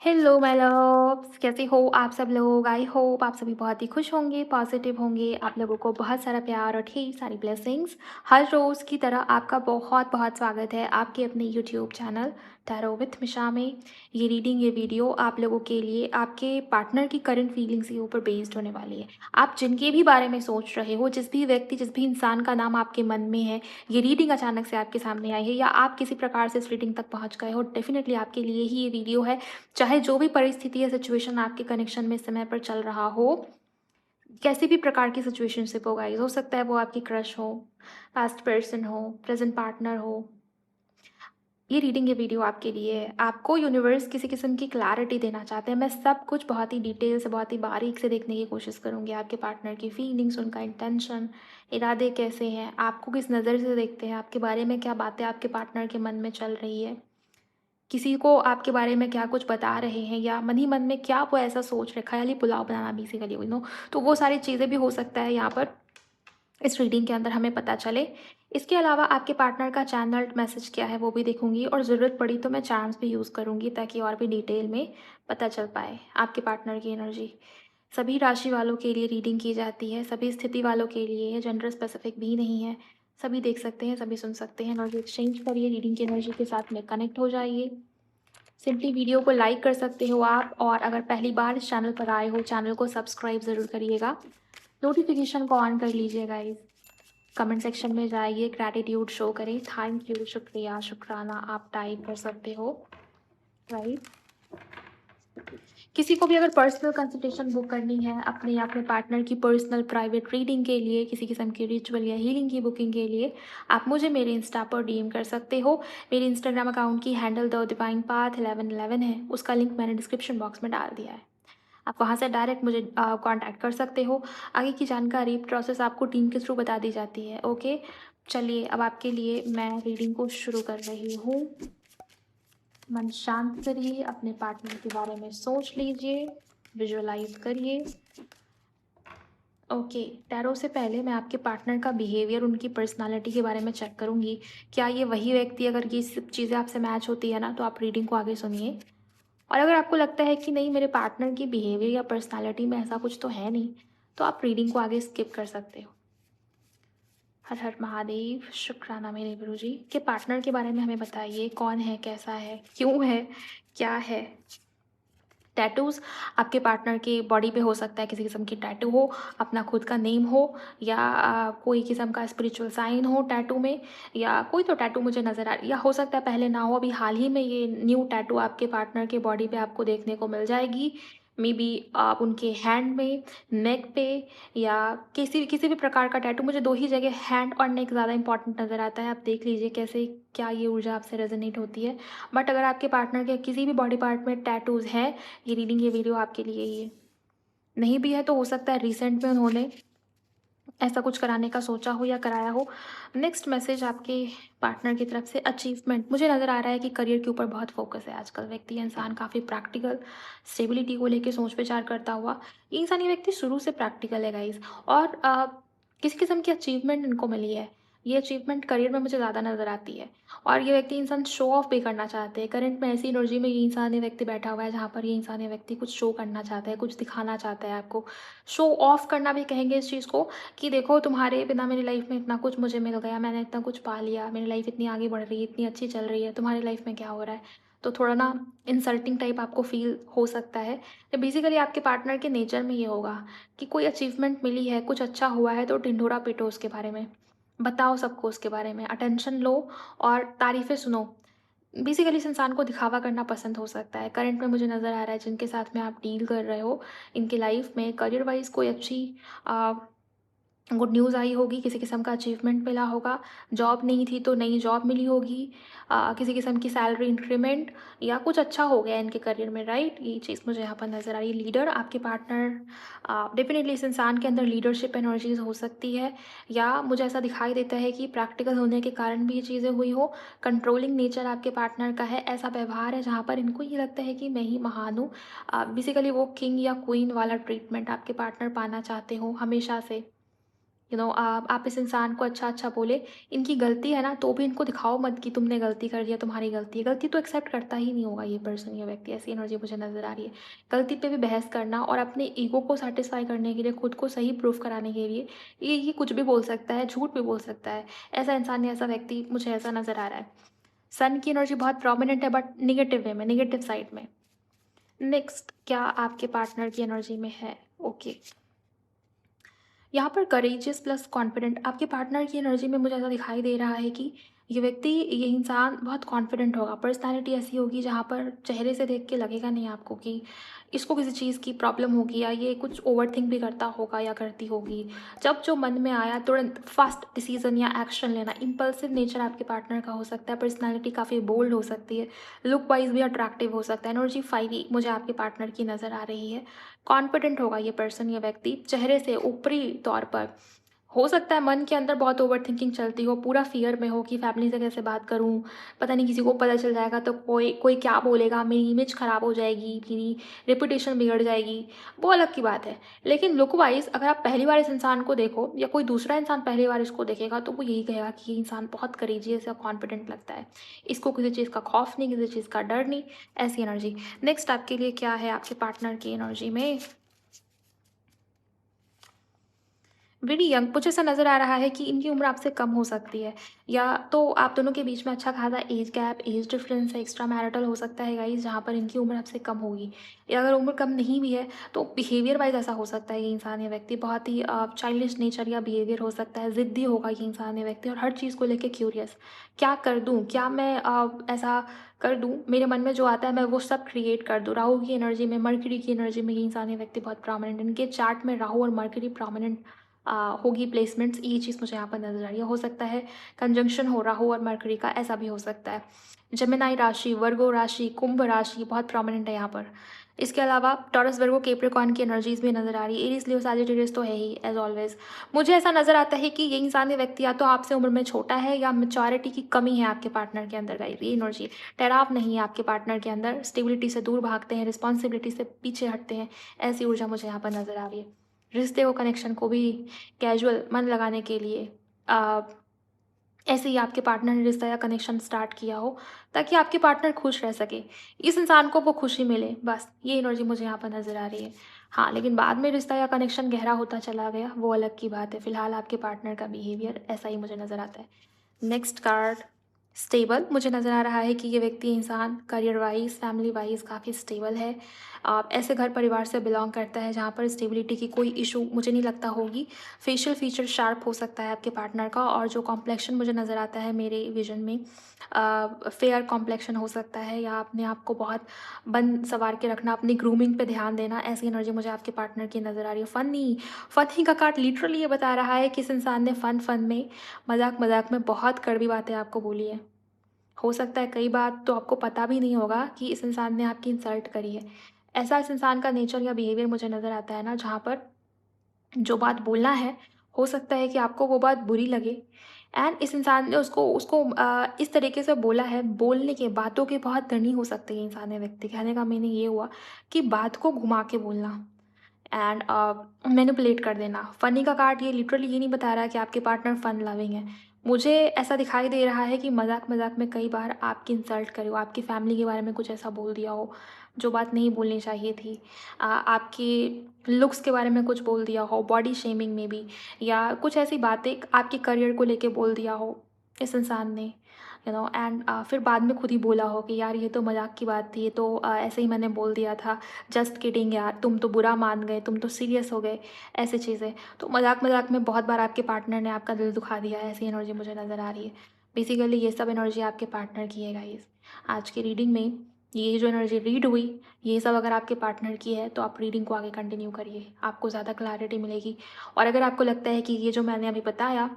Hello my loves, कैसे हो आप सब लोग? आई होप आप सभी बहुत ही खुश होंगे, पॉजिटिव होंगे। आप लोगों को बहुत सारा प्यार और ढेर सारी ब्लेसिंग्स। हर रोज़ की तरह आपका बहुत बहुत स्वागत है आपके अपने यूट्यूब चैनल टैरो विथ मिशा में। ये रीडिंग, ये वीडियो आप लोगों के लिए आपके पार्टनर की करंट फीलिंग्स के ऊपर बेस्ड होने वाली है। आप जिनके भी बारे में सोच रहे हो, जिस भी व्यक्ति, जिस भी इंसान का नाम आपके मन में है, ये रीडिंग अचानक से आपके सामने आई है या आप किसी प्रकार से इस रीडिंग तक पहुंच गए हो, डेफिनेटली आपके लिए ही ये वीडियो है। चाहे जो भी परिस्थिति या सिचुएशन आपके कनेक्शन में समय पर चल रहा हो, कैसी भी प्रकार की सिचुएशनशिप हो गाइस, हो सकता है वो आपकी क्रश हो, पास्ट पर्सन हो, प्रेजेंट पार्टनर हो, ये रीडिंग, ये वीडियो आपके लिए है। आपको यूनिवर्स किसी किस्म की क्लैरिटी देना चाहते हैं। मैं सब कुछ बहुत ही डिटेल से, बहुत ही बारीक से देखने की कोशिश करूँगी। आपके पार्टनर की फीलिंग्स, उनका इंटेंशन, इरादे कैसे हैं, आपको किस नज़र से देखते हैं, आपके बारे में क्या बातें आपके पार्टनर के मन में चल रही है, किसी को आपके बारे में क्या कुछ बता रहे हैं या मन ही मन में क्या वो ऐसा सोच रखा है, खाली पुलाव बनाना बेसिकली तो वो सारी चीज़ें भी हो सकता है यहाँ पर इस रीडिंग के अंदर हमें पता चले। इसके अलावा आपके पार्टनर का चैनल्ड मैसेज क्या है वो भी देखूंगी, और ज़रूरत पड़ी तो मैं चार्म्स भी यूज़ करूंगी ताकि और भी डिटेल में पता चल पाए आपके पार्टनर की एनर्जी। सभी राशि वालों के लिए रीडिंग की जाती है, सभी स्थिति वालों के लिए है, जेंडर स्पेसिफिक भी नहीं है। सभी देख सकते हैं, सभी सुन सकते हैं। एनर्जी एक्सचेंज करिए, रीडिंग की एनर्जी के साथ में कनेक्ट हो जाइए। सिंपली वीडियो को लाइक कर सकते हो आप, और अगर पहली बार इस चैनल पर आए हो, चैनल को सब्सक्राइब ज़रूर करिएगा, नोटिफिकेशन को ऑन कर लीजिएगा गाइस। कमेंट सेक्शन में जाइए, ग्रैटिट्यूड शो करें, थैंक यू, शुक्रिया, शुक्राना आप टाइप कर सकते हो, राइट। किसी को भी अगर पर्सनल कंसल्टेशन बुक करनी है अपने या अपने पार्टनर की पर्सनल प्राइवेट रीडिंग के लिए, किसी किस्म की रिचुअल या हीलिंग की बुकिंग के लिए, आप मुझे मेरे इंस्टा पर डीएम कर सकते हो। मेरे इंस्टाग्राम अकाउंट की हैंडल द डिवाइन पाथ 1111 है, उसका लिंक मैंने डिस्क्रिप्शन बॉक्स में डाल दिया है। आप वहाँ से डायरेक्ट मुझे कांटेक्ट कर सकते हो। आगे की जानकारी, प्रोसेस आपको टीम के थ्रू बता दी जाती है। ओके, चलिए अब आपके लिए मैं रीडिंग को शुरू कर रही हूँ। मन शांत करिए, अपने पार्टनर के बारे में सोच लीजिए, विजुअलाइज करिए। ओके, टैरो से पहले मैं आपके पार्टनर का बिहेवियर, उनकी पर्सनालिटी के बारे में चेक करूँगी। क्या ये वही व्यक्ति, अगर ये सब चीज़ें आपसे मैच होती है ना, तो आप रीडिंग को आगे सुनिए। और अगर आपको लगता है कि नहीं, मेरे पार्टनर की बिहेवियर या पर्सनालिटी में ऐसा कुछ तो है नहीं, तो आप रीडिंग को आगे स्किप कर सकते हो। हर हर महादेव, शुक्राना मेरे गुरुजी। के पार्टनर के बारे में हमें बताइए, कौन है, कैसा है, क्यों है, क्या है। टैटूज़ आपके पार्टनर के बॉडी पे हो सकता है, किसी किस्म की टैटू हो, अपना खुद का नेम हो, या कोई किस्म का स्पिरिचुअल साइन हो टैटू में, या कोई तो टैटू मुझे नज़र आ, या हो सकता है पहले ना हो, अभी हाल ही में ये न्यू टैटू आपके पार्टनर के बॉडी पे आपको देखने को मिल जाएगी। मे बी आप उनके हैंड में, नेक पे, या किसी किसी भी प्रकार का टैटू। मुझे दो ही जगह हैंड और नेक ज़्यादा इंपॉर्टेंट नज़र आता है, आप देख लीजिए कैसे, क्या ये ऊर्जा आपसे रेजोनेट होती है। बट अगर आपके पार्टनर के किसी भी बॉडी पार्ट में टैटूज़ हैं, ये रीडिंग, ये वीडियो आपके लिए ही है। नहीं भी है तो हो सकता है रिसेंट में उन्होंने ऐसा कुछ कराने का सोचा हो या कराया हो। नेक्स्ट मैसेज आपके पार्टनर की तरफ से, अचीवमेंट। मुझे नज़र आ रहा है कि करियर के ऊपर बहुत फोकस है आजकल। व्यक्ति या इंसान काफ़ी प्रैक्टिकल, स्टेबिलिटी को लेके सोच विचार करता हुआ, ये इंसान, ये व्यक्ति शुरू से प्रैक्टिकल है गाइज। और किसी किस्म की अचीवमेंट इनको मिली है। ये अचीवमेंट करियर में मुझे ज़्यादा नज़र आती है। और ये व्यक्ति, इंसान शो ऑफ भी करना चाहते हैं। करंट में ऐसी एनर्जी में ये इंसान, ये व्यक्ति बैठा हुआ है जहाँ पर ये इंसान, ये व्यक्ति कुछ शो करना चाहता है, कुछ दिखाना चाहता है आपको। शो ऑफ करना भी कहेंगे इस चीज़ को, कि देखो तुम्हारे बिना मेरी लाइफ में इतना कुछ मुझे मिल गया, मैंने इतना कुछ पा लिया, मेरी लाइफ इतनी आगे बढ़ रही है, इतनी अच्छी चल रही है, तुम्हारी लाइफ में क्या हो रहा है। तो थोड़ा ना इंसल्टिंग टाइप आपको फील हो सकता है। तो बेसिकली आपके पार्टनर के नेचर में ये होगा कि कोई अचीवमेंट मिली है, कुछ अच्छा हुआ है, तो ढिंढोरा पीटो उसके बारे में, बताओ सबको उसके बारे में, अटेंशन लो और तारीफ़ें सुनो। बेसिकली इस इंसान को दिखावा करना पसंद हो सकता है। करंट में मुझे नज़र आ रहा है, जिनके साथ में आप डील कर रहे हो, इनकी लाइफ में करियर वाइज कोई अच्छी गुड न्यूज़ आई होगी, किसी किस्म का अचीवमेंट मिला होगा। जॉब नहीं थी तो नई जॉब मिली होगी, किसी किस्म की सैलरी इंक्रीमेंट, या कुछ अच्छा हो गया इनके करियर में, राइट। ये चीज़ मुझे यहाँ पर नज़र आ रही है। लीडर आपके पार्टनर, डेफिनेटली इस इंसान के अंदर लीडरशिप एनर्जीज हो सकती है, या मुझे ऐसा दिखाई देता है कि प्रैक्टिकल होने के कारण भी ये चीज़ें हुई हो। कंट्रोलिंग नेचर आपके पार्टनर का है, ऐसा व्यवहार है जहाँ पर इनको ये लगता है कि मैं ही महान हूँ। बेसिकली वो किंग या क्वीन वाला ट्रीटमेंट आपके पार्टनर पाना चाहते हो हमेशा से। आप इस इंसान को अच्छा बोले, इनकी गलती है ना तो भी इनको दिखाओ मत कि तुमने गलती कर दिया, तुम्हारी गलती है। गलती तो एक्सेप्ट करता ही नहीं होगा ये पर्सन, ये व्यक्ति, ऐसी एनर्जी मुझे नज़र आ रही है। गलती पे भी बहस करना और अपने ईगो को सैटिस्फाई करने के लिए, खुद को सही प्रूफ कराने के लिए ये कुछ भी बोल सकता है, झूठ भी बोल सकता है। ऐसा इंसान या ऐसा व्यक्ति मुझे ऐसा नज़र आ रहा है। सन की एनर्जी बहुत प्रोमिनेंट है बट नेगेटिव वे में, नेगेटिव साइड में। नेक्स्ट, क्या आपके पार्टनर की एनर्जी में है? ओके, यहाँ पर करेजियस प्लस कॉन्फिडेंट आपके पार्टनर की एनर्जी में मुझे ऐसा दिखाई दे रहा है कि ये व्यक्ति, ये इंसान बहुत कॉन्फिडेंट होगा। पर्सनैलिटी ऐसी होगी जहाँ पर चेहरे से देख के लगेगा नहीं आपको कि इसको किसी चीज़ की प्रॉब्लम होगी या ये कुछ ओवरथिंक भी करता होगा या करती होगी। जब जो मन में आया तुरंत फास्ट डिसीजन या एक्शन लेना, इम्पल्सिव नेचर आपके पार्टनर का हो सकता है। पर्सनैलिटी काफ़ी बोल्ड हो सकती है, लुक वाइज भी अट्रैक्टिव हो सकता है। एनर्जी 5 मुझे आपके पार्टनर की नज़र आ रही है। कॉन्फिडेंट होगा ये पर्सन, ये व्यक्ति, चेहरे से ऊपरी तौर पर। हो सकता है मन के अंदर बहुत ओवरथिंकिंग चलती हो, पूरा फ़ियर में हो कि फैमिली से कैसे बात करूँ, पता नहीं किसी को पता चल जाएगा तो कोई कोई क्या बोलेगा, मेरी इमेज ख़राब हो जाएगी, मेरी रेपुटेशन बिगड़ जाएगी, वो अलग की बात है। लेकिन लुक वाइज़ अगर आप पहली बार इस इंसान को देखो या कोई दूसरा इंसान पहली बार इसको देखेगा तो वो यही कहेगा कि ये इंसान बहुत करेजियस या कॉन्फिडेंट लगता है। इसको किसी चीज़ का खौफ नहीं, किसी चीज़ का डर नहीं, ऐसी एनर्जी। नेक्स्ट आपके लिए क्या है आपके पार्टनर की एनर्जी में? वेरी यंग, मुझे ऐसा नज़र आ रहा है कि इनकी उम्र आपसे कम हो सकती है, या तो आप दोनों के बीच में अच्छा खासा एज गैप, एज डिफरेंस है, एक्स्ट्रा मैरिटल हो सकता है गाइस, जहाँ पर इनकी उम्र आपसे कम होगी। या अगर उम्र कम नहीं भी है तो बिहेवियर वाइज ऐसा हो सकता है ये इंसान, ये व्यक्ति बहुत ही चाइल्डिश नेचर या बिहेवियर हो सकता है, ज़िद्दी होगा ये इंसान, ये व्यक्ति, और हर चीज़ को लेके क्यूरियस। क्या कर दूँ, क्या मैं ऐसा कर दूँ, मेरे मन में जो आता है मैं वो सब क्रिएट कर दूँ। राहु की एनर्जी में, मर्करी की एनर्जी में ये इंसान, ये व्यक्ति बहुत प्रोमिनेंट, इनके चार्ट में राहु और मर्करी प्रोमिनेंट होगी प्लेसमेंट्स, ये चीज़ मुझे यहाँ पर नज़र आ रही है। हो सकता है कंजंक्शन हो राहु और मरकरी का, ऐसा भी हो सकता है। जेमिनी राशि, वर्गो राशि, कुंभ राशि बहुत प्रोमिनेंट है यहाँ पर। इसके अलावा टॉरस, वर्गो, कैप्रिकॉर्न की एनर्जीज भी नज़र आ रही है। एरीज, लियो, सैजिटेरियस तो है ही एज ऑलवेज। मुझे ऐसा नज़र आता है कि ये इंसान, ये व्यक्ति या तो आपसे उम्र में छोटा है या मेचोरिटी की कमी है आपके पार्टनर के अंदर गाइस, ये एनर्जी। ठहराव नहीं है आपके पार्टनर के अंदर, स्टेबिलिटी से दूर भागते हैं, रिस्पॉन्सिबिलिटी से पीछे हटते हैं, ऐसी ऊर्जा मुझे यहाँ पर नज़र आ रही है। रिश्ते को, कनेक्शन को भी कैजुअल मन लगाने के लिए अ, ऐसे ही आपके पार्टनर ने रिश्ता या कनेक्शन स्टार्ट किया हो ताकि आपके पार्टनर खुश रह सके, इस इंसान को वो खुशी मिले, बस ये एनर्जी मुझे यहाँ पर नज़र आ रही है। हाँ, लेकिन बाद में रिश्ता या कनेक्शन गहरा होता चला गया वो अलग की बात है। फिलहाल आपके पार्टनर का बिहेवियर ऐसा ही मुझे नज़र आता है। नेक्स्ट कार्ड, स्टेबल, मुझे नज़र आ रहा है कि ये व्यक्ति, इंसान, करियर वाइज, फैमिली वाइज काफ़ी स्टेबल है। आप ऐसे घर परिवार से बिलोंग करता है जहाँ पर स्टेबिलिटी की कोई इशू मुझे नहीं लगता होगी। फेशियल फीचर शार्प हो सकता है आपके पार्टनर का, और जो कॉम्प्लेक्शन मुझे नज़र आता है मेरे विजन में, फेयर कॉम्प्लेक्शन हो सकता है, या अपने आप को बहुत बन सवार के रखना, अपनी ग्रूमिंग पे ध्यान देना, ऐसी एनर्जी मुझे आपके पार्टनर की नज़र आ रही है। फ़नी, फ़नी का कार्ड लिटरली ये बता रहा है कि इस इंसान ने फ़न में, मजाक मजाक में बहुत कड़वी बातें आपको बोली है। हो सकता है कई बात तो आपको पता भी नहीं होगा कि इस इंसान ने आपकी इंसल्ट करी है। ऐसा इस इंसान का नेचर या बिहेवियर मुझे नज़र आता है ना, जहाँ पर जो बात बोलना है, हो सकता है कि आपको वो बात बुरी लगे, एंड इस इंसान ने उसको उसको इस तरीके से बोला है, बोलने के बातों के बहुत धनी हो सकते हैं इंसान या व्यक्ति। कहने का मीनिंग ये हुआ कि बात को घुमा के बोलना एंड मैनिपुलेट कर देना। फ़नी का कार्ड ये लिटरली ये नहीं बता रहा है कि आपके पार्टनर फ़न लविंग है। मुझे ऐसा दिखाई दे रहा है कि मजाक मजाक में कई बार आपकी इंसल्ट करे हो, आपकी फैमिली के बारे में कुछ ऐसा बोल दिया हो जो बात नहीं बोलनी चाहिए थी, आपकी लुक्स के बारे में कुछ बोल दिया हो, बॉडी शेमिंग में भी, या कुछ ऐसी बातें आपके करियर को लेके बोल दिया हो इस इंसान ने, एंड फिर बाद में खुद ही बोला हो कि यार ये तो मजाक की बात थी, ये तो ऐसे ही मैंने बोल दिया था, जस्ट किडिंग यार, तुम तो बुरा मान गए, तुम तो सीरियस हो गए, ऐसी चीज़ें। तो मजाक मजाक में बहुत बार आपके पार्टनर ने आपका दिल दुखा दिया है, ऐसी एनर्जी मुझे नज़र आ रही है। बेसिकली ये सब एनर्जी आपके पार्टनर की है गाइस। आज की रीडिंग में ये जो एनर्जी रीड हुई, ये सब अगर आपके पार्टनर की है तो आप रीडिंग को आगे कंटिन्यू करिए, आपको ज़्यादा क्लैरिटी मिलेगी। और अगर आपको लगता है कि ये जो मैंने अभी बताया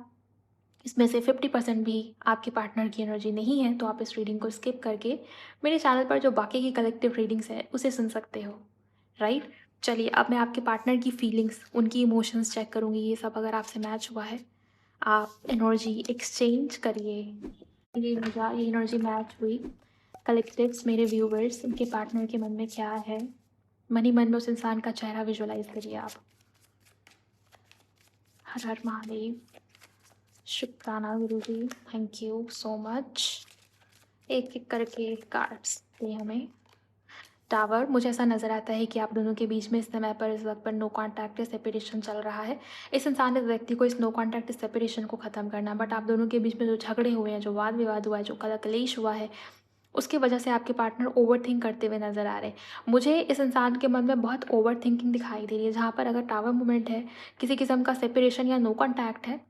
इसमें से 50% भी आपके पार्टनर की एनर्जी नहीं है तो आप इस रीडिंग को स्किप करके मेरे चैनल पर जो बाकी की कलेक्टिव रीडिंग्स है उसे सुन सकते हो, राइट। चलिए, अब मैं आपके पार्टनर की फीलिंग्स, उनकी इमोशंस चेक करूँगी। ये सब अगर आपसे मैच हुआ है, आप एनर्जी एक्सचेंज करिए। ये एनर्जी मैच हुई। कलेक्टिव्स, मेरे व्यूवर्स, उनके पार्टनर के मन में क्या है, मन ही मन में उस इंसान का चेहरा विजुअलाइज करिए आप। हर हर महादेव। शुक्राना गुरुजी, थैंक यू सो मच। एक एक करके कार्ड्स दिए हमें। टावर, मुझे ऐसा नज़र आता है कि आप दोनों के बीच में इस समय पर इस वक्त पर नो कॉन्टैक्ट या सेपरेशन चल रहा है। इस इंसान, इस व्यक्ति को इस नो कॉन्टैक्ट सेपरेशन को ख़त्म करना है। बट आप दोनों के बीच में जो झगड़े हुए हैं, जो वाद विवाद हुआ है, जो कलह कलेश हुआ है, उसकी वजह से आपके पार्टनर ओवरथिंक करते हुए नज़र आ रहे हैं। मुझे इस इंसान के मन में बहुत ओवरथिंकिंग दिखाई दे रही है, जहाँ पर अगर टावर मूवमेंट है, किसी किस्म का सेपरेशन या नो कॉन्टैक्ट है,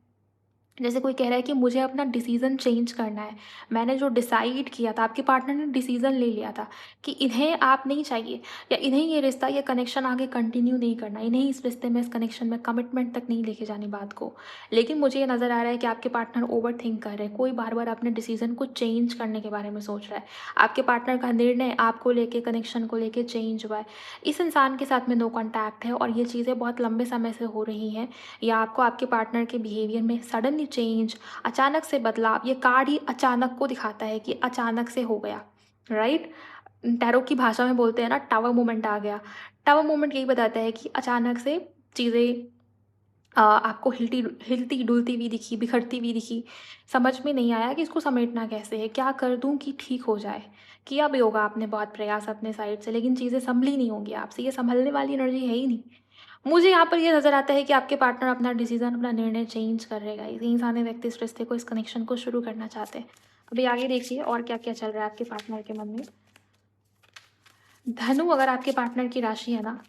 जैसे कोई कह रहा है कि मुझे अपना डिसीज़न चेंज करना है। मैंने जो डिसाइड किया था, आपके पार्टनर ने डिसीज़न ले लिया था कि इन्हें आप नहीं चाहिए, या इन्हें ये रिश्ता, ये कनेक्शन आगे कंटिन्यू नहीं करना, इन्हें इस रिश्ते में, इस कनेक्शन में कमिटमेंट तक नहीं लेके जानी बात को। लेकिन मुझे ये नज़र आ रहा है कि आपके पार्टनर ओवरथिंक कर रहे हैं। कोई बार-बार अपने डिसीज़न को चेंज करने के बारे में सोच रहा है। आपके पार्टनर का निर्णय आपको लेके, कनेक्शन को लेके चेंज हुआ है। इस इंसान के साथ में नो कॉन्टैक्ट है और ये चीज़ें बहुत लंबे समय से हो रही हैं, या आपको आपके पार्टनर के बिहेवियर में सडनली चेंज, अचानक से बदलाव, ये कार्ड ही अचानक को दिखाता है कि अचानक से हो गया, राइट? टैरो की भाषा में बोलते हैं ना, टावर मोमेंट आ गया। टावर मोमेंट यही बताता है कि अचानक से चीज़ें आपको हिलती हिलती डुलती हुई दिखी, बिखरती हुई दिखी। समझ में नहीं आया कि इसको समेटना कैसे है, क्या कर दूँ कि ठीक हो जाए। किया भी होगा आपने बहुत प्रयास अपने साइड से, लेकिन चीज़ें सँभली नहीं होंगी आपसे, ये सँभलने वाली एनर्जी है ही नहीं। मुझे यहाँ पर ये नज़र आता है कि आपके पार्टनर अपना डिसीज़न, अपना निर्णय चेंज कर रहेगा। इस इंसानी व्यक्ति इस रिश्ते को, इस कनेक्शन को शुरू करना चाहते हैं। अभी आगे देखिए और क्या-क्या चल रहा है आपके पार्टनर के मन में। धनु, अगर आपके पार्टनर की राशि है ना,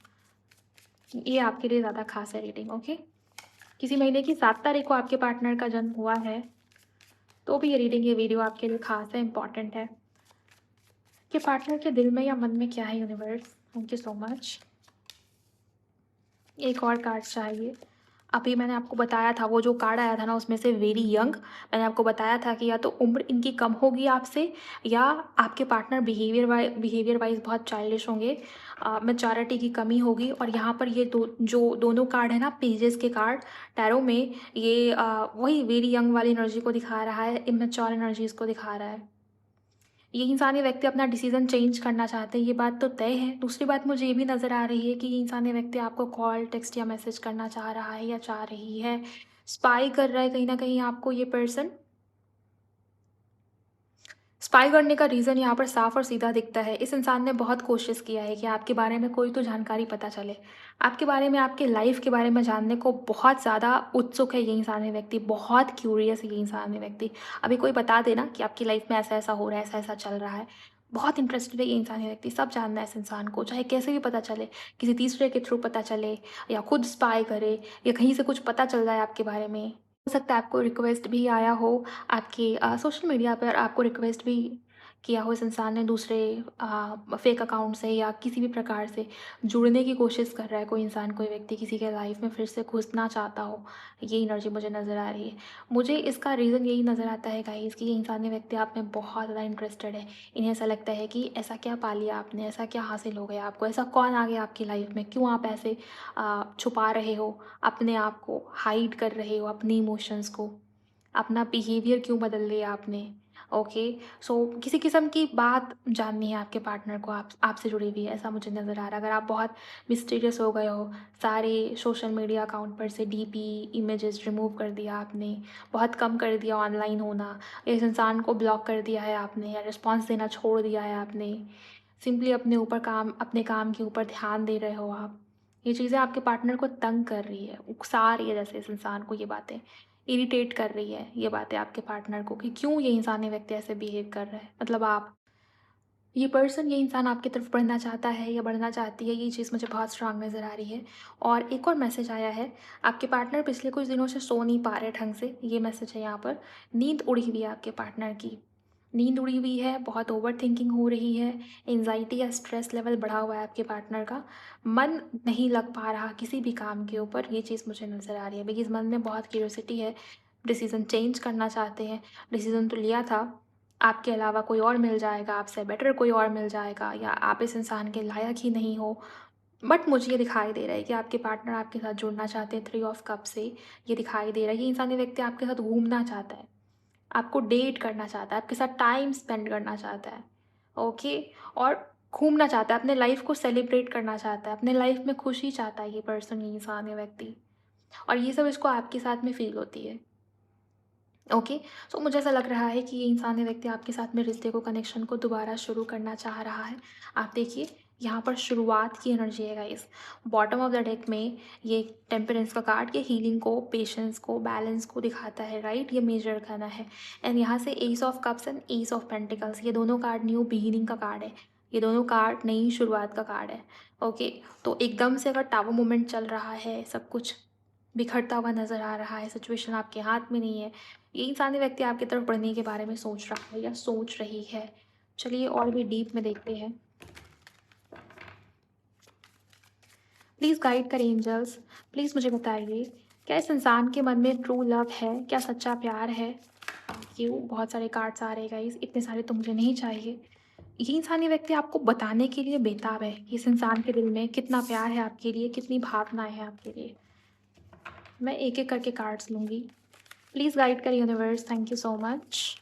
ये आपके लिए ज़्यादा खास है रीडिंग, ओके? किसी महीने की 7 तारीख को आपके पार्टनर का जन्म हुआ है, तो भी ये रीडिंग, ये वीडियो आपके लिए खास है, इम्पॉर्टेंट है। कि पार्टनर के दिल में या मन में क्या है universe? Thank you so much. एक और कार्ड चाहिए। अभी मैंने आपको बताया था, वो जो कार्ड आया था ना, उसमें से वेरी यंग, मैंने आपको बताया था कि या तो उम्र इनकी कम होगी आपसे, या आपके पार्टनर बिहेवियर वाइज बहुत चाइल्डिश होंगे, मैच्योरिटी की कमी होगी। और यहाँ पर ये जो दोनों कार्ड है ना, पेजेस के कार्ड टैरो में, ये वही वेरी यंग वाली एनर्जी को दिखा रहा है, इमेच्योर एनर्जीज को दिखा रहा है। ये इंसानी व्यक्ति अपना डिसीज़न चेंज करना चाहते हैं, ये बात तो तय है। दूसरी बात मुझे ये भी नज़र आ रही है कि ये इंसानी व्यक्ति आपको कॉल, टेक्स्ट या मैसेज करना चाह रहा है या चाह रही है। स्पाई कर रहा है कहीं न कहीं आपको ये पर्सन। स्पाई करने का रीज़न यहाँ पर साफ और सीधा दिखता है। इस इंसान ने बहुत कोशिश किया है कि आपके बारे में कोई तो जानकारी पता चले। आपके बारे में, आपके लाइफ़ के बारे में जानने को बहुत ज़्यादा उत्सुक है ये इंसानी व्यक्ति, बहुत क्यूरियस है ये इंसानी व्यक्ति। अभी कोई बता दे ना कि आपकी लाइफ़ में ऐसा-ऐसा हो रहा है, ऐसा-ऐसा चल रहा है। बहुत इंटरेस्टेड है ये इंसानी व्यक्ति, सब जानना है इस इंसान को, चाहे कैसे भी पता चले, किसी तीसरे के थ्रू पता चले, या खुद स्पाई करे, या कहीं से कुछ पता चल जाए आपके बारे में। हो सकता है आपको रिक्वेस्ट भी आया हो, आपके सोशल मीडिया पर आपको रिक्वेस्ट भी किया हो इस इंसान ने, दूसरे फेक अकाउंट से या किसी भी प्रकार से जुड़ने की कोशिश कर रहा है कोई इंसान, कोई व्यक्ति किसी के लाइफ में फिर से घुसना चाहता हो। ये एनर्जी मुझे नज़र आ रही है। मुझे इसका रीज़न यही नज़र आता है गाइस कि ये इंसानी व्यक्ति आप में बहुत ज़्यादा इंटरेस्टेड है। इन्हें ऐसा लगता है कि ऐसा क्या पा लिया आपने, ऐसा क्या हासिल हो गया आपको, ऐसा कौन आ गया आपकी लाइफ में, क्यों आप ऐसे छुपा रहे हो अपने आप को, हाइड कर रहे हो अपनी इमोशंस को, अपना बिहेवियर क्यों बदल लिया आपने। ओके, सो किसी किस्म की बात जाननी है आपके पार्टनर को, आपसे जुड़ी हुई है, ऐसा मुझे नज़र आ रहा है। अगर आप बहुत मिस्टीरियस हो गए हो, सारे सोशल मीडिया अकाउंट पर से डीपी इमेजेस रिमूव कर दिया आपने, बहुत कम कर दिया ऑनलाइन होना, इस इंसान को ब्लॉक कर दिया है आपने, या रिस्पॉन्स देना छोड़ दिया है आपने, सिंपली अपने काम के ऊपर ध्यान दे रहे हो आप। ये चीज़ें आपके पार्टनर को तंग कर रही है, उकसा रही है, जैसे इस इंसान को ये बातें इरिटेट कर रही है, ये बातें आपके पार्टनर को, कि क्यों ये इंसानी व्यक्ति ऐसे बिहेव कर रहा है। मतलब आप, ये पर्सन, ये इंसान आपकी तरफ बढ़ना चाहता है या बढ़ना चाहती है, ये चीज़ मुझे बहुत स्ट्रांग नज़र आ रही है। और एक और मैसेज आया है, आपके पार्टनर पिछले कुछ दिनों से सो नहीं पा रहे ढंग से, ये मैसेज है यहाँ पर। नींद उड़ी हुई है आपके पार्टनर की, नींद उड़ी हुई है, बहुत ओवर थिंकिंग हो रही है, एंजाइटी या स्ट्रेस लेवल बढ़ा हुआ है आपके पार्टनर का, मन नहीं लग पा रहा किसी भी काम के ऊपर, ये चीज़ मुझे नज़र आ रही है। बिकॉज़ मन में बहुत क्यूरियोसिटी है, डिसीज़न चेंज करना चाहते हैं, डिसीज़न तो लिया था, आपके अलावा कोई और मिल जाएगा, आपसे बेटर कोई और मिल जाएगा, या आप इस इंसान के लायक ही नहीं हो। बट मुझे ये दिखाई दे रहा है कि आपके पार्टनर आपके साथ जुड़ना चाहते हैं, 3 ऑफ कप से ये दिखाई दे रहा है। ये इंसानी व्यक्ति आपके साथ घूमना चाहता है, आपको डेट करना चाहता है, आपके साथ टाइम स्पेंड करना चाहता है, ओके? और घूमना चाहता है, अपने लाइफ को सेलिब्रेट करना चाहता है, अपने लाइफ में खुशी चाहता है ये पर्सन, ये इंसान, ये व्यक्ति। और ये सब इसको आपके साथ में फ़ील होती है। ओके, सो मुझे ऐसा लग रहा है कि ये इंसान या व्यक्ति आपके साथ में रिश्ते को, कनेक्शन को दोबारा शुरू करना चाह रहा है। आप देखिए, यहाँ पर शुरुआत की एनर्जी है guys. Bottom of the deck में ये टेम्परेंस का कार्ड, ये हीलिंग को, पेशेंस को, बैलेंस को दिखाता है, राइट? ये मेजर करना है। एंड यहाँ से S of cups and ace of pentacles, ये दोनों कार्ड न्यू बिगिनिंग का कार्ड है। ये दोनों कार्ड नई शुरुआत का कार्ड है। ओके, तो एकदम से अगर टावर मोमेंट चल रहा है, सब कुछ बिखरता हुआ नज़र आ रहा है, सिचुएशन आपके हाथ में नहीं है, ये इंसानी व्यक्ति आपकी तरफ बढ़ने के बारे में सोच रहा है या सोच रही है। चलिए और भी डीप में देखते हैं। प्लीज़ गाइड करें एंजल्स, प्लीज़ मुझे बताइए, क्या इस इंसान के मन में ट्रू लव है? क्या सच्चा प्यार है? क्यों बहुत सारे कार्ड्स आ रहे हैं गाइस, इतने सारे तो मुझे नहीं चाहिए। ये इंसानी व्यक्ति आपको बताने के लिए बेताब है कि इस इंसान के दिल में कितना प्यार है आपके लिए, कितनी भावनाएं हैं आपके लिए। मैं एक एक करके कार्ड्स लूँगी। प्लीज़ गाइड करें universe, thank you so much.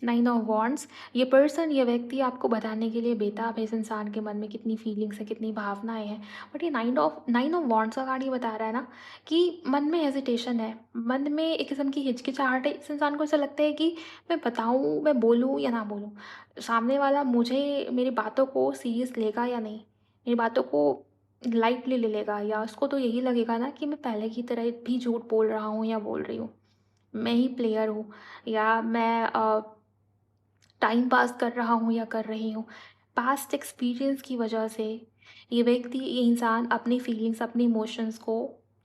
9 of wands, ये पर्सन, ये व्यक्ति आपको बताने के लिए बेताब है इस इंसान के मन में कितनी फीलिंग्स है, कितनी भावनाएं हैं। बट ये 9 ऑफ वॉन्ड्स का कार्ड ये बता रहा है ना कि मन में हेजिटेशन है, मन में एक किस्म की हिचकिचाहट है। इस इंसान को ऐसा लगता है कि मैं बताऊँ, मैं बोलूँ या ना बोलूँ, सामने वाला मुझे, मेरी बातों को सीरियस लेगा या नहीं, मेरी बातों को लाइटली ले लेगा, या उसको तो यही लगेगा ना कि मैं पहले की तरह भी झूठ बोल रहा हूँ या बोल रही हूँ, मैं ही प्लेयर हूँ, या मैं टाइम पास कर रहा हूँ या कर रही हूँ। पास्ट एक्सपीरियंस की वजह से ये व्यक्ति, ये इंसान अपनी फीलिंग्स, अपनी इमोशंस को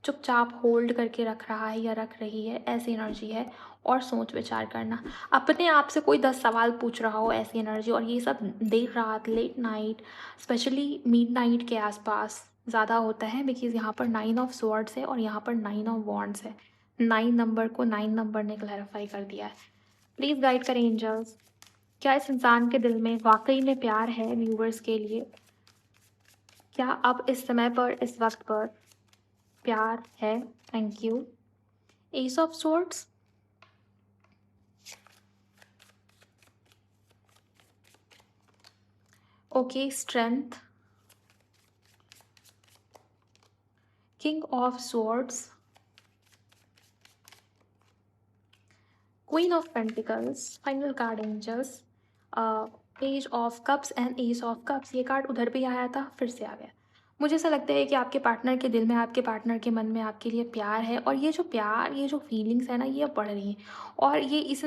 चुपचाप होल्ड करके रख रहा है या रख रही है, ऐसी एनर्जी है। और सोच विचार करना, अपने आप से कोई 10 सवाल पूछ रहा हो, ऐसी एनर्जी। और ये सब देर रात, लेट नाइट, स्पेशली मिडनाइट के आसपास ज़्यादा होता है, बिकॉज़ यहाँ पर 9 ऑफ स्वॉर्ड्स है और यहाँ पर 9 ऑफ वॉन्ड्स है। 9 नंबर को 9 नंबर ने क्लैरिफाई कर दिया है। प्लीज़ गाइड करें एंजल्स, क्या इस इंसान के दिल में वाकई में प्यार है व्यूवर्स के लिए? क्या अब इस समय पर, इस वक्त पर प्यार है? Thank you. Ace of swords, okay, strength, king of swords, queen of pentacles, final card angels, page of cups and ace of cups. ये कार्ड उधर भी आया था, फिर से आ गया। मुझे ऐसा लगता है कि आपके पार्टनर के दिल में, आपके पार्टनर के मन में आपके लिए प्यार है, और ये जो प्यार, ये जो फीलिंग्स है ना, ये अब बढ़ रही हैं। और ये इस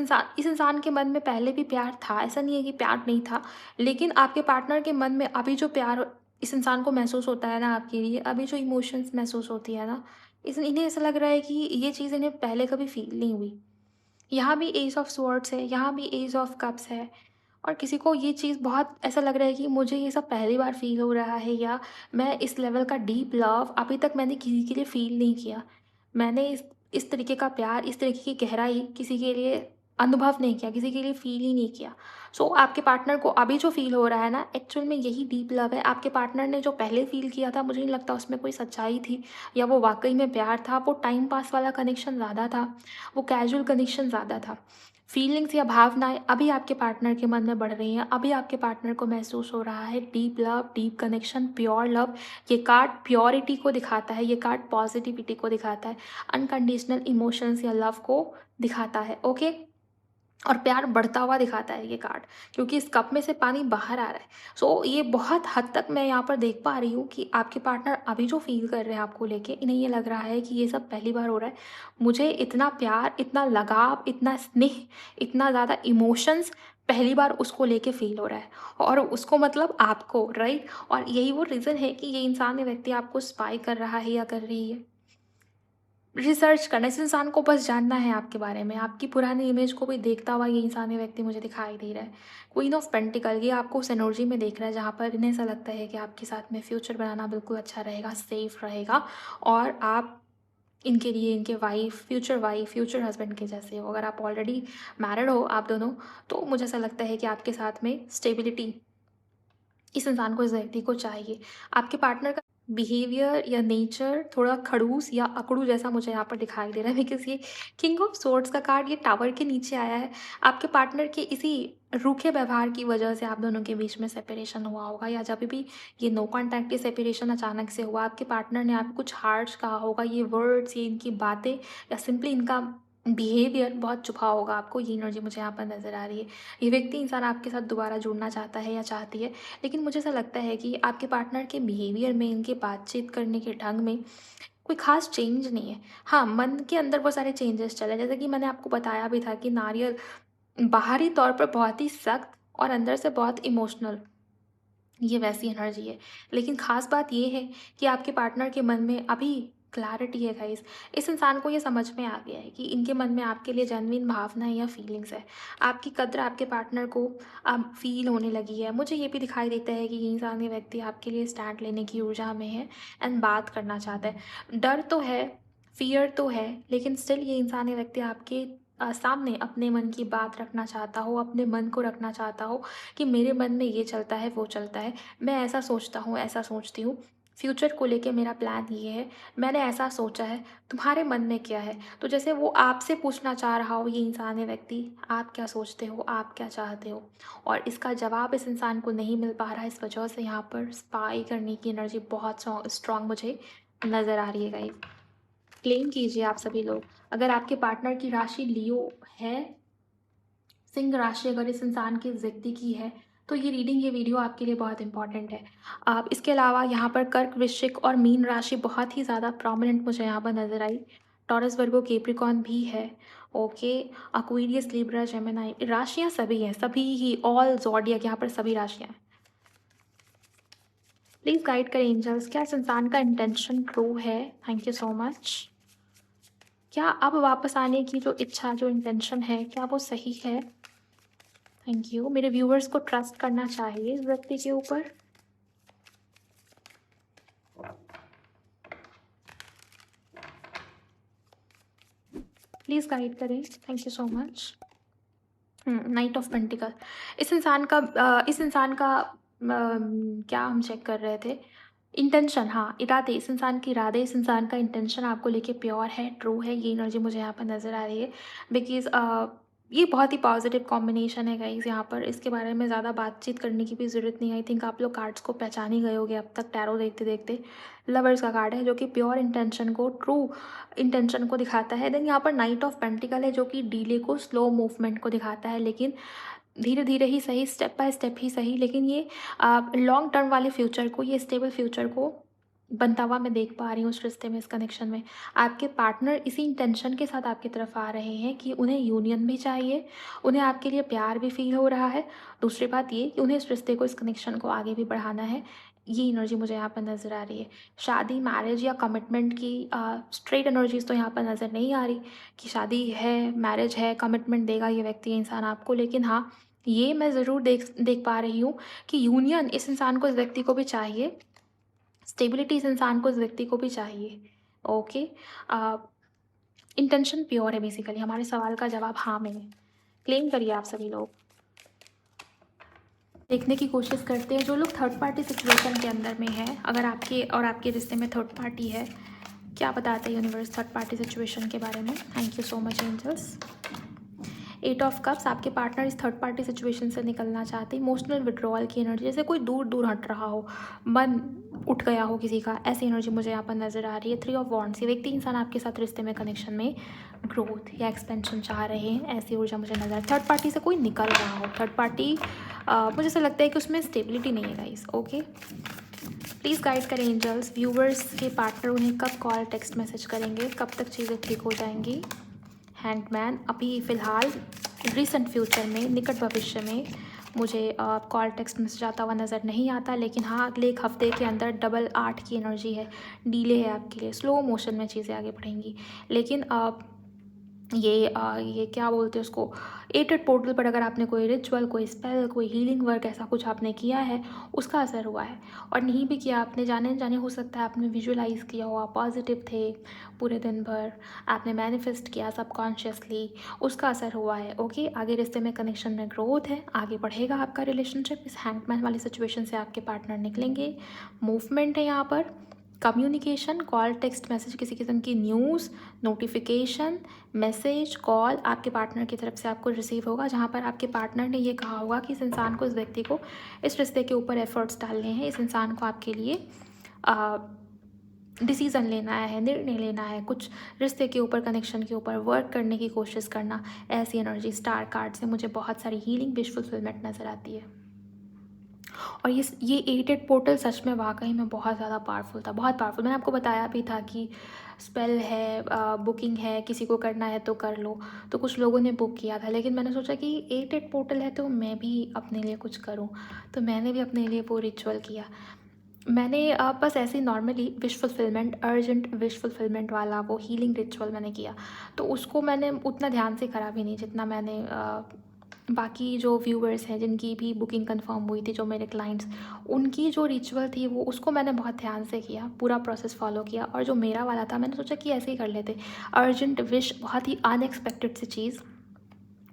इंसान के मन में पहले भी प्यार था, ऐसा नहीं है कि प्यार नहीं था, लेकिन आपके पार्टनर के मन में अभी जो प्यार इस इंसान को महसूस होता है ना आपके लिए, अभी जो इमोशंस महसूस होती है ना, इन्हें ऐसा लग रहा है कि ये चीज़ इन्हें पहले कभी फील नहीं हुई। यहाँ भी एस ऑफ स्वॉर्ड्स है, यहाँ भी एस ऑफ कप्स है, और किसी को ये चीज़ बहुत ऐसा लग रहा है कि मुझे ये सब पहली बार फ़ील हो रहा है, या मैं इस लेवल का डीप लव अभी तक मैंने किसी के लिए फ़ील नहीं किया। मैंने इस तरीके का प्यार, इस तरीके की गहराई किसी के लिए अनुभव नहीं किया, किसी के लिए फ़ील ही नहीं किया। सो आपके पार्टनर को अभी जो फ़ील हो रहा है ना, एक्चुअल में यही डीप लव है। आपके पार्टनर ने जो पहले फ़ील किया था, मुझे नहीं लगता उसमें कोई सच्चाई थी, या वो वाक़ई में प्यार था। वो टाइम पास वाला कनेक्शन ज़्यादा था, वो कैजुअल कनेक्शन ज़्यादा था। फीलिंग्स या भावनाएँ अभी आपके पार्टनर के मन में बढ़ रही हैं, अभी आपके पार्टनर को महसूस हो रहा है deep love, deep connection, pure love. ये कार्ड प्योरिटी को दिखाता है, ये कार्ड पॉजिटिविटी को दिखाता है, अनकंडीशनल इमोशंस या लव को दिखाता है, ओके? और प्यार बढ़ता हुआ दिखाता है ये कार्ड, क्योंकि इस कप में से पानी बाहर आ रहा है। सो ये बहुत हद तक मैं यहाँ पर देख पा रही हूँ कि आपके पार्टनर अभी जो फ़ील कर रहे हैं आपको लेके, इन्हें ये लग रहा है कि ये सब पहली बार हो रहा है। मुझे इतना प्यार, इतना लगाव, इतना स्नेह, इतना ज़्यादा इमोशंस पहली बार उसको लेके फ़ील हो रहा है, और उसको मतलब आपको, राइट? और यही वो रीज़न है कि ये इंसान, ये व्यक्ति आपको स्पाई कर रहा है या कर रही है। रिसर्च करना, इस इंसान को बस जानना है आपके बारे में, आपकी पुरानी इमेज को भी देखता हुआ ये इंसान, ये व्यक्ति मुझे दिखाई दे रहा है। क्वीन ऑफ पेंटिकल, ये आपको उस एनर्जी में देख रहा है जहाँ पर इन्हें ऐसा लगता है कि आपके साथ में फ्यूचर बनाना बिल्कुल अच्छा रहेगा, सेफ रहेगा, और आप इनके लिए, इनके वाइफ, फ्यूचर हस्बैंड के जैसे हो। अगर आप ऑलरेडी मैरिड हो आप दोनों, तो मुझे ऐसा लगता है कि आपके साथ में स्टेबिलिटी इस इंसान को, इस व्यक्ति को चाहिए। आपके पार्टनर का बिहेवियर या नेचर थोड़ा खड़ूस या अकड़ू जैसा मुझे यहाँ पर दिखाई दे रहा है, बिकॉज़ ये किंग ऑफ सोर्ड्स का कार्ड ये टावर के नीचे आया है। आपके पार्टनर के इसी रूखे व्यवहार की वजह से आप दोनों के बीच में सेपरेशन हुआ होगा, या जब भी ये नो कॉन्टैक्ट की सेपरेशन अचानक से हुआ, आपके पार्टनर ने आपको कुछ हार्श कहा होगा। ये वर्ड्स, ये इनकी बातें या सिंपली इनका बिहेवियर बहुत चुभा होगा आपको। ये एनर्जी मुझे यहाँ पर नज़र आ रही है। ये व्यक्ति इंसान आपके साथ दोबारा जुड़ना चाहता है या चाहती है, लेकिन मुझे ऐसा लगता है कि आपके पार्टनर के बिहेवियर में, इनके बातचीत करने के ढंग में कोई ख़ास चेंज नहीं है। हाँ, मन के अंदर बहुत सारे चेंजेस चले, जैसे कि मैंने आपको बताया भी था कि नारियल बाहरी तौर पर बहुत ही सख्त और अंदर से बहुत इमोशनल, ये वैसी एनर्जी है। लेकिन ख़ास बात ये है कि आपके पार्टनर के मन में अभी क्लैरिटी है गाइस। इस इंसान को ये समझ में आ गया है कि इनके मन में आपके लिए जेन्युइन भावनाएँ या फीलिंग्स है। आपकी कद्र आपके पार्टनर को अब फ़ील होने लगी है। मुझे ये भी दिखाई देता है कि ये इंसान, ये व्यक्ति आपके लिए स्टैंड लेने की ऊर्जा में है एंड बात करना चाहता है। डर तो है, फ़ियर तो है, लेकिन स्टिल ये इंसान, ये व्यक्ति आपके सामने अपने मन की बात रखना चाहता हो, अपने मन को रखना चाहता हो कि मेरे मन में ये चलता है, वो चलता है, मैं ऐसा सोचता हूँ, ऐसा सोचती हूँ, फ्यूचर को लेके मेरा प्लान ये है, मैंने ऐसा सोचा है, तुम्हारे मन में क्या है? तो जैसे वो आपसे पूछना चाह रहा हो, ये इंसान, ये व्यक्ति, आप क्या सोचते हो, आप क्या चाहते हो? और इसका जवाब इस इंसान को नहीं मिल पा रहा है, इस वजह से यहाँ पर स्पाई करने की एनर्जी बहुत स्ट्रॉन्ग मुझे नज़र आ रही है गाइस। क्लेम कीजिए आप सभी लोग। अगर आपके पार्टनर की राशि लियो है, सिंह राशि अगर इस इंसान के व्यक्ति की है, तो ये रीडिंग, ये वीडियो आपके लिए बहुत इंपॉर्टेंट है। आप इसके अलावा यहाँ पर कर्क, वृश्चिक और मीन राशि बहुत ही ज़्यादा प्रोमिनेंट मुझे यहाँ पर नज़र आई। टॉरस, वर्गो, कैप्रिकॉर्न भी है। ओके, अक्वेरियस, लिब्रा, जेमिनी, राशियाँ सभी हैं, सभी ही, ऑल ज़ोडिएक, यहाँ पर सभी राशियाँ हैं। प्लीज़ गाइड करें एंजल्स, क्या इस इंसान का इंटेंशन ट्रू है? Thank you so much. क्या अब वापस आने की जो इच्छा, जो इंटेंशन है, क्या वो सही है? Thank you. मेरे व्यूअर्स को ट्रस्ट करना चाहिए इस व्यक्ति के ऊपर। प्लीज़ गाइड करें। Thank you so much. Night of pentacle. इस इंसान का क्या हम चेक कर रहे थे? इंटेंशन, हाँ, इरादे, इस इंसान के इरादे, इस इंसान का इंटेंशन आपको लेके प्योर है, ट्रू है, ये एनर्जी मुझे यहाँ पर नज़र आ रही है। बिकॉज़ ये बहुत ही पॉजिटिव कॉम्बिनेशन है गाइज़। यहाँ पर इसके बारे में ज़्यादा बातचीत करने की भी ज़रूरत नहीं है। आई थिंक आप लोग कार्ड्स को पहचान ही गए होंगे अब तक टैरो देखते देखते। लवर्स का कार्ड है जो कि प्योर इंटेंशन को, ट्रू इंटेंशन को दिखाता है। देन यहाँ पर नाइट ऑफ पेंटिकल है जो कि डीले को, स्लो मूवमेंट को दिखाता है, लेकिन धीरे धीरे ही सही, स्टेप बाय स्टेप ही सही, लेकिन ये लॉन्ग टर्म वाले फ्यूचर को, ये स्टेबल फ्यूचर को बनता हुआ मैं देख पा रही हूँ उस रिश्ते में, इस कनेक्शन में। आपके पार्टनर इसी इंटेंशन के साथ आपकी तरफ आ रहे हैं कि उन्हें यूनियन भी चाहिए, उन्हें आपके लिए प्यार भी फील हो रहा है। दूसरी बात ये कि उन्हें इस रिश्ते को, इस कनेक्शन को आगे भी बढ़ाना है। ये एनर्जी मुझे यहाँ पर नज़र आ रही है। शादी, मैरिज या कमिटमेंट की स्ट्रेट एनर्जीज तो यहाँ पर नज़र नहीं आ रही कि शादी है, मैरिज है, कमिटमेंट देगा ये व्यक्ति, इंसान आपको। लेकिन हाँ, ये मैं ज़रूर देख देख पा रही हूँ कि यूनियन इस इंसान को, इस व्यक्ति को भी चाहिए, स्टेबिलिटी इस इंसान को, इस व्यक्ति को भी चाहिए। ओके, इंटेंशन प्योर है बेसिकली। हमारे सवाल का जवाब हाँ में है। क्लेम करिए आप सभी लोग। देखने की कोशिश करते हैं जो लोग थर्ड पार्टी सिचुएशन के अंदर में है, अगर आपके और आपके रिश्ते में थर्ड पार्टी है, क्या बताते हैं यूनिवर्स थर्ड पार्टी सिचुएशन के बारे में? Thank you so much angels. 8 of cups, आपके पार्टनर इस थर्ड पार्टी सिचुएशन से निकलना चाहते हैं। इमोशनल विड्रॉल की एनर्जी, जैसे कोई दूर दूर हट रहा हो, मन उठ गया हो किसी का, ऐसी एनर्जी मुझे यहाँ पर नज़र आ रही है। 3 ऑफ वॉन्ड्स, ये व्यक्ति इंसान आपके साथ रिश्ते में, कनेक्शन में ग्रोथ या एक्सपेंशन चाह रहे हैं, ऐसी ऊर्जा मुझे नज़र आ रही है। थर्ड पार्टी से कोई निकल रहा हो, थर्ड पार्टी मुझे ऐसा लगता है कि उसमें स्टेबिलिटी नहीं है गाइस। ओके, प्लीज़ गाइड करें एंजल्स, व्यूवर्स के पार्टनर उन्हें कब कॉल, टेक्स्ट मैसेज करेंगे, कब तक चीज़ें ठीक हो जाएंगी? हैंडमैन, अभी फ़िलहाल रिसेंट फ्यूचर में, निकट भविष्य में मुझे कॉल, टेक्स्ट मैसेज आता हुआ नज़र नहीं आता, लेकिन हाँ, अगले 1 हफ्ते के अंदर डबल 8 की एनर्जी है, डीले है आपके लिए, स्लो मोशन में चीज़ें आगे बढ़ेंगी। लेकिन ये क्या बोलते हैं उसको, 8 पोर्टल पर अगर आपने कोई रिचुअल, कोई स्पेल, कोई हीलिंग वर्क ऐसा कुछ आपने किया है, उसका असर हुआ है। और नहीं भी किया आपने, जाने जाने हो सकता है आपने विजुअलाइज़ किया हो, आप पॉजिटिव थे पूरे दिन भर, आपने मैनिफेस्ट किया सबकॉन्शियसली, उसका असर हुआ है। ओके, आगे रिश्ते में, कनेक्शन में ग्रोथ है, आगे बढ़ेगा आपका रिलेशनशिप। इस हैंगमैन वाली सिचुएशन से आपके पार्टनर निकलेंगे, मूवमेंट है यहाँ पर। कम्युनिकेशन, कॉल, टेक्स्ट मैसेज, किसी किस्म की न्यूज़, नोटिफिकेशन, मैसेज, कॉल आपके पार्टनर की तरफ से आपको रिसीव होगा, जहाँ पर आपके पार्टनर ने ये कहा होगा कि इस इंसान को, इस व्यक्ति को इस रिश्ते के ऊपर एफर्ट्स डालने हैं, इस इंसान को आपके लिए डिसीज़न लेना है, निर्णय लेना है, कुछ रिश्ते के ऊपर, कनेक्शन के ऊपर वर्क करने की कोशिश करना। ऐसी एनर्जी स्टार कार्ड से मुझे बहुत सारी हीलिंग, विश फुलफिलमेंट नज़र आती है। और ये 8 पोर्टल सच में वाकई में बहुत ज़्यादा पावरफुल था, बहुत पावरफुल। मैंने आपको बताया भी था कि स्पेल है, बुकिंग है, किसी को करना है तो कर लो। तो कुछ लोगों ने बुक किया था, लेकिन मैंने सोचा कि 8 पोर्टल है तो मैं भी अपने लिए कुछ करूं। तो मैंने भी अपने लिए वो रिचुअल किया। मैंने बस ऐसे ही normally wish fulfilment, urgent wish fulfilment वाला वो हीलिंग रिचुअल मैंने किया। तो उसको मैंने उतना ध्यान से करा भी नहीं जितना मैंने बाकी जो व्यूअर्स हैं जिनकी भी बुकिंग कंफर्म हुई थी, जो मेरे क्लाइंट्स, उनकी जो रिचुअल थी वो, उसको मैंने बहुत ध्यान से किया, पूरा प्रोसेस फॉलो किया। और जो मेरा वाला था, मैंने सोचा कि ऐसे ही कर लेते। अर्जेंट विश, बहुत ही अनएक्सपेक्टेड सी चीज़,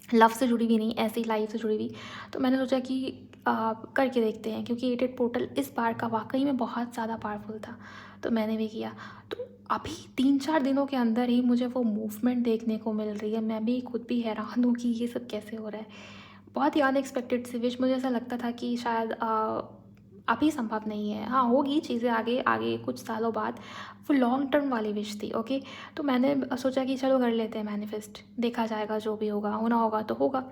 लव से जुड़ी हुई नहीं, ऐसी लाइफ से जुड़ी हुई। तो मैंने सोचा कि करके देखते हैं, क्योंकि 8 पोर्टल इस बार का वाकई में बहुत ज़्यादा पावरफुल था। तो मैंने भी किया। तो अभी 3-4 दिनों के अंदर ही मुझे वो मूवमेंट देखने को मिल रही है। मैं भी खुद भी हैरान हूँ कि ये सब कैसे हो रहा है। बहुत ही अनएक्सपेक्टेड सी विश, मुझे ऐसा लगता था कि शायद अभी संभव नहीं है। हाँ, होगी चीज़ें आगे आगे कुछ सालों बाद। वो लॉन्ग टर्म वाली विश थी। ओके, तो मैंने सोचा कि चलो कर लेते हैं मैनिफेस्ट, देखा जाएगा, जो भी होगा होना होगा तो होगा।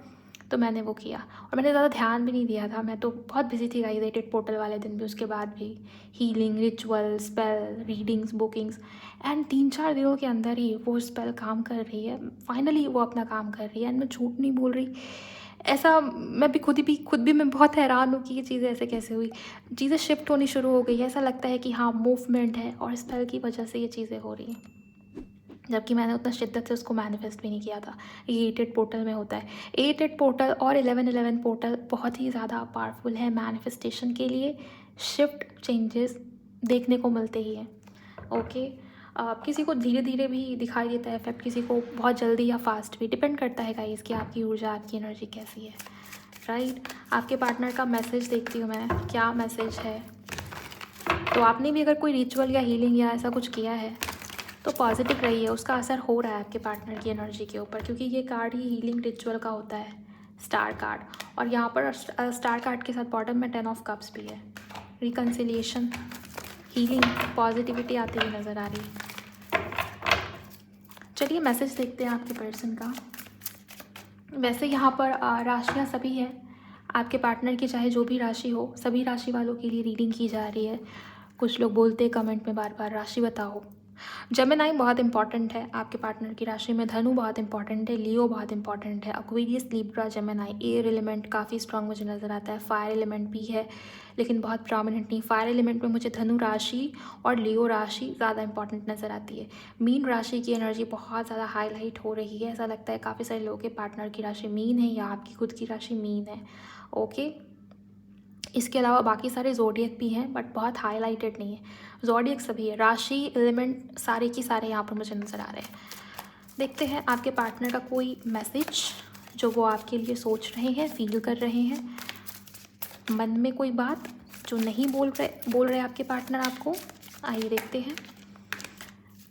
तो मैंने वो किया और मैंने ज़्यादा ध्यान भी नहीं दिया था। मैं तो बहुत बिजी थी गाइस, 8 पोर्टल वाले दिन भी, उसके बाद भी healing, ritual, spell, readings, bookings. And 3-4 दिनों के अंदर ही वो स्पेल काम कर रही है। फाइनली वो अपना काम कर रही है। एंड मैं झूठ नहीं बोल रही, ऐसा मैं भी खुद भी मैं बहुत हैरान हूँ कि ये चीज़ें ऐसे कैसे हुई। चीज़ें शिफ्ट होनी शुरू हो गई है। ऐसा लगता है कि हाँ, मूवमेंट है और स्पेल की वजह से ये चीज़ें हो रही हैं, जबकि मैंने उतना शिद्दत से उसको मैनिफेस्ट भी नहीं किया था। ये 8 पोर्टल में होता है। 8 पोर्टल और 11 पोर्टल बहुत ही ज़्यादा पावरफुल है मैनिफेस्टेशन के लिए। शिफ्ट, चेंजेस देखने को मिलते ही हैं। ओके, किसी को धीरे धीरे भी दिखाई देता है इफेक्ट, किसी को बहुत जल्दी या फास्ट भी, डिपेंड करता है गाइस कि आपकी ऊर्जा, आपकी एनर्जी कैसी है। राइट, आपके पार्टनर का मैसेज देखती हूँ मैं, क्या मैसेज है। तो आपने भी अगर कोई रिचुअल या हीलिंग या ऐसा कुछ किया है तो पॉजिटिव रही है, उसका असर हो रहा है आपके पार्टनर की एनर्जी के ऊपर, क्योंकि ये कार्ड ही हीलिंग रिचुअल का होता है, स्टार कार्ड। और यहाँ पर स्टार कार्ड के साथ बॉटम में 10 ऑफ कप्स भी है। रिकन्सिलिएशन, हीलिंग, पॉजिटिविटी आती हुई नज़र आ रही है। चलिए मैसेज देखते हैं आपके पर्सन का। वैसे यहाँ पर राशियाँ सभी हैं आपके पार्टनर की, चाहे जो भी राशि हो, सभी राशि वालों के लिए रीडिंग की जा रही है। कुछ लोग बोलते हैं कमेंट में बार बार राशि बताओ। जेमिनी बहुत इंपॉर्टेंट है आपके पार्टनर की राशि में, धनु बहुत इंपॉर्टेंट है, लियो बहुत इंपॉर्टेंट है, Aquarius, Libra, Gemini. Air element काफ़ी स्ट्रांग मुझे नज़र आता है। फायर एलिमेंट भी है लेकिन बहुत प्रोमिनेंट नहीं। फायर एलिमेंट में मुझे धनु राशि और लियो राशि ज़्यादा इंपॉर्टेंट नज़र आती है। मीन राशि की एनर्जी बहुत ज़्यादा हाईलाइट हो रही है। ऐसा लगता है काफ़ी सारे लोगों के पार्टनर की राशि मीन है या आपकी खुद की राशि मीन है। ओके, इसके अलावा बाकी सारे जोडियक भी हैं बट बहुत हाईलाइटेड नहीं है। जोडियक सभी है, राशि, एलिमेंट सारे की सारे यहाँ पर मुझे नज़र आ रहे हैं। देखते हैं आपके पार्टनर का कोई मैसेज जो वो आपके लिए सोच रहे हैं, फील कर रहे हैं। मन में कोई बात जो नहीं बोल रहे आपके पार्टनर आपको। आइए देखते हैं।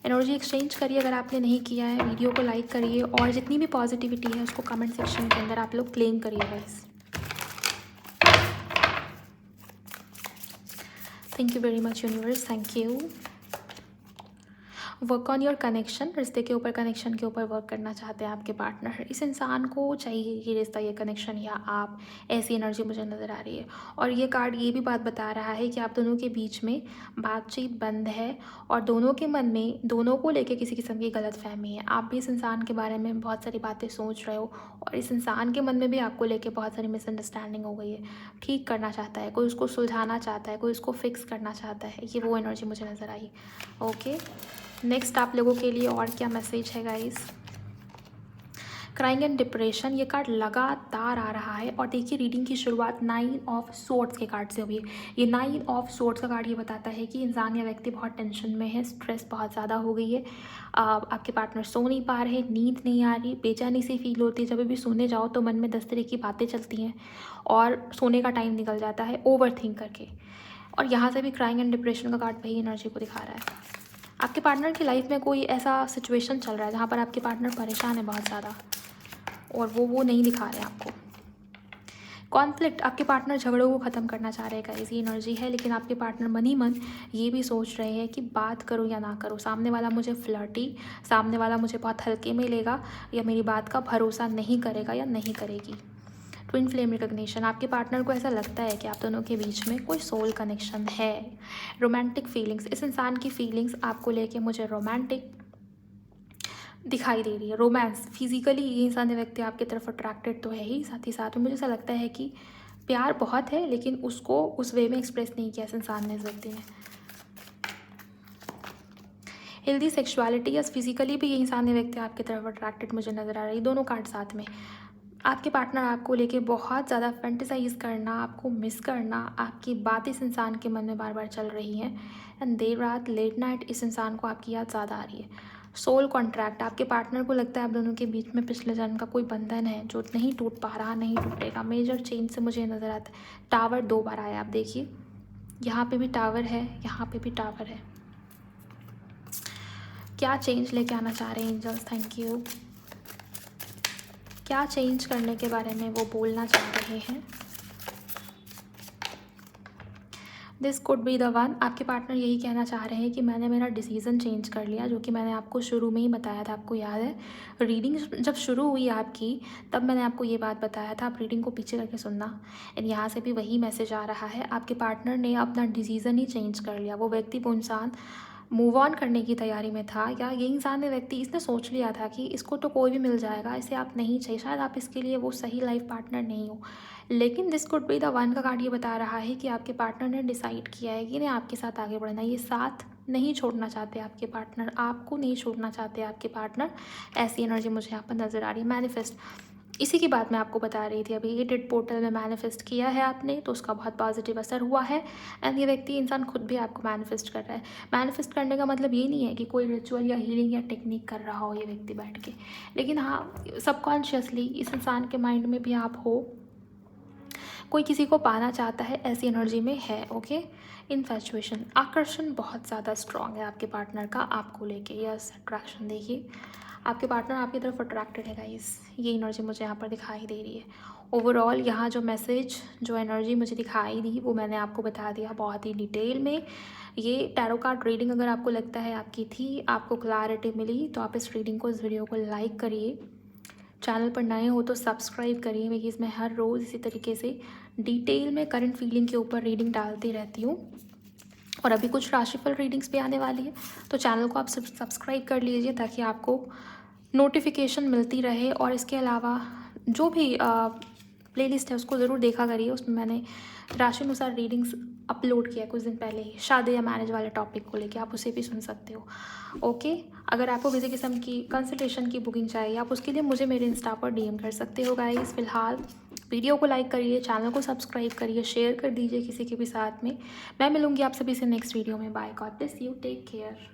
एनर्जी एक्सचेंज करिए अगर आपने नहीं किया है, वीडियो को लाइक करिए और जितनी भी पॉजिटिविटी है उसको कमेंट सेक्शन के अंदर आप लोग क्लेम करिए guys. Thank you very much universe, thank you. Work on your connection, रिश्ते के ऊपर, कनेक्शन के ऊपर वर्क करना चाहते हैं आपके पार्टनर। इस इंसान को चाहिए ये रिश्ता, ये कनेक्शन या आप, ऐसी एनर्जी मुझे नज़र आ रही है। और ये कार्ड ये भी बात बता रहा है कि आप दोनों के बीच में बातचीत बंद है और दोनों के मन में, दोनों को लेके किसी किस्म की गलतफहमी है। आप भी इस इंसान के बारे में बहुत सारी बातें सोच रहे हो और इस इंसान के मन में भी आपको लेके बहुत सारी मिसअंडरस्टैंडिंग हो गई है। ठीक करना चाहता है कोई, उसको सुलझाना चाहता है कोई, उसको फिक्स करना चाहता है। ये वो एनर्जी मुझे नज़र आई। ओके, नेक्स्ट आप लोगों के लिए और क्या मैसेज है गाइस। क्राइंग एंड डिप्रेशन, ये कार्ड लगातार आ रहा है। और देखिए रीडिंग की शुरुआत 9 ऑफ सोर्ड्स के कार्ड से हुई है। ये 9 ऑफ सोर्ड्स का कार्ड ये बताता है कि इंसान या व्यक्ति बहुत टेंशन में है, स्ट्रेस बहुत ज़्यादा हो गई है। आपके पार्टनर सो नहीं पा रहे, नींद नहीं आ रही, बेचैनी सी फील होती है। जब भी सोने जाओ तो मन में 10 तरह की बातें चलती हैं और सोने का टाइम निकल जाता है ओवर थिंक करके। और यहाँ से भी क्राइंग एंड डिप्रेशन का कार्ड वही एनर्जी को दिखा रहा है। आपके पार्टनर की लाइफ में कोई ऐसा सिचुएशन चल रहा है जहाँ पर आपके पार्टनर परेशान है बहुत ज़्यादा, और वो नहीं दिखा रहे हैं आपको। कॉन्फ्लिक्ट, आपके पार्टनर झगड़ों को ख़त्म करना चाह रहे हैं गाइस, ये एनर्जी है। लेकिन आपके पार्टनर मन ही मन ये भी सोच रहे हैं कि बात करूँ या ना करूँ, सामने वाला मुझे फ्लर्टी, सामने वाला मुझे बहुत हल्के में लेगा, या मेरी बात का भरोसा नहीं करेगा या नहीं करेगी। ट्विन फ्लेम रिकग्निशन, आपके पार्टनर को ऐसा लगता है कि आप दोनों के बीच में कोई सोल कनेक्शन है। रोमांटिक फीलिंग्स, इस इंसान की फीलिंग्स आपको लेके मुझे रोमांटिक दिखाई दे रही है। रोमांस, फिजिकली ये इंसान व्यक्ति आपकी तरफ अट्रैक्टेड तो है ही, साथ ही साथ में मुझे ऐसा लगता है कि प्यार बहुत है, लेकिन उसको उस वे में एक्सप्रेस नहीं किया इस इंसान ने, इस व्यक्ति ने। हेल्दी सेक्सुअलिटी, या फिजिकली भी ये इंसान व्यक्ति आपकी तरफ अट्रैक्टेड मुझे नज़र आ रही है। दोनों कार्ड साथ में। आपके पार्टनर आपको लेके बहुत ज़्यादा फैंटेसाइज करना, आपको मिस करना, आपकी बात इस इंसान के मन में बार बार चल रही हैं। एंड देर रात लेट नाइट इस इंसान को आपकी याद ज़्यादा आ रही है। सोल कॉन्ट्रैक्ट, आपके पार्टनर को लगता है आप दोनों के बीच में पिछले जन्म का कोई बंधन है जो नहीं टूट पा रहा, नहीं टूटेगा। मेजर चेंज से मुझे नज़र आता है। टावर 2 बार आया, आप देखिए, यहाँ पे भी टावर है, यहाँ पे भी टावर है। क्या चेंज लेके आना चाह रहे हैं एंजल्स? Thank you. क्या चेंज करने के बारे में वो बोलना चाह रहे हैं? This could be the one. आपके पार्टनर यही कहना चाह रहे हैं कि मैंने मेरा डिसीज़न चेंज कर लिया, जो कि मैंने आपको शुरू में ही बताया था। आपको याद है, रीडिंग जब शुरू हुई आपकी, तब मैंने आपको ये बात बताया था। आप रीडिंग को पीछे करके सुनना। एंड यहाँ से भी वही मैसेज आ रहा है, आपके पार्टनर ने अपना डिसीज़न ही चेंज कर लिया। वो व्यक्ति, वो इंसान मूव ऑन करने की तैयारी में था, या ये इंसान ने व्यक्ति इसने सोच लिया था कि इसको तो कोई भी मिल जाएगा, इसे आप नहीं चाहिए, शायद आप इसके लिए वो सही लाइफ पार्टनर नहीं हो। लेकिन this could be the one का कार्ड ये बता रहा है कि आपके पार्टनर ने डिसाइड किया है कि नहीं, आपके साथ आगे बढ़ना, ये साथ नहीं छोड़ना चाहते आपके पार्टनर, आपको नहीं छोड़ना चाहते आपके पार्टनर। ऐसी एनर्जी मुझे यहाँ पर नज़र आ रही है। मैनिफेस्ट, इसी की बात मैं आपको बता रही थी अभी। ये डेड पोर्टल में मैनिफेस्ट किया है आपने, तो उसका बहुत पॉजिटिव असर हुआ है। एंड ये व्यक्ति, इंसान खुद भी आपको मैनिफेस्ट कर रहा है। मैनिफेस्ट करने का मतलब ये नहीं है कि कोई रिचुअल या हीलिंग या टेक्निक कर रहा हो ये व्यक्ति बैठ के, लेकिन हाँ, सबकॉन्शियसली इस इंसान के माइंड में भी आप हो, कोई किसी को पाना चाहता है, ऐसी एनर्जी में है। ओके। इन्फैचुएशन, आकर्षण बहुत ज़्यादा स्ट्रॉन्ग है आपके पार्टनर का आपको लेके। यस, अट्रैक्शन, देखिए आपके पार्टनर आपकी तरफ अट्रैक्टेड है गाइस, ये एनर्जी मुझे यहाँ पर दिखाई दे रही है। ओवरऑल यहाँ जो मैसेज, जो एनर्जी मुझे दिखाई दी, वो मैंने आपको बता दिया बहुत ही डिटेल में। ये टैरो कार्ड रीडिंग अगर आपको लगता है आपकी थी, आपको क्लैरिटी मिली, तो आप इस रीडिंग को, इस वीडियो को लाइक करिए। चैनल पर नए हो तो सब्सक्राइब करिए, क्योंकि इसमें हर रोज़ इसी तरीके से डिटेल में करंट फीलिंग के ऊपर रीडिंग डालती रहती हूँ। और अभी कुछ राशिफल रीडिंग्स भी आने वाली है, तो चैनल को आप सब्सक्राइब कर लीजिए ताकि आपको नोटिफिकेशन मिलती रहे। और इसके अलावा जो भी प्लेलिस्ट है उसको ज़रूर देखा करिए, उसमें मैंने राशि अनुसार रीडिंग्स अपलोड किया कुछ दिन पहले ही, शादी या मैरिज वाले टॉपिक को लेके, आप उसे भी सुन सकते हो। ओके। अगर आपको किसी किस्म की कंसल्टेशन की बुकिंग चाहिए, आप उसके लिए मुझे मेरे इंस्टा पर डीएम कर सकते हो गाइस। फिलहाल वीडियो को लाइक करिए, चैनल को सब्सक्राइब करिए, शेयर कर दीजिए किसी के भी साथ में। मैं मिलूंगी आप सभी से नेक्स्ट वीडियो में। Bye, God bless you, take care.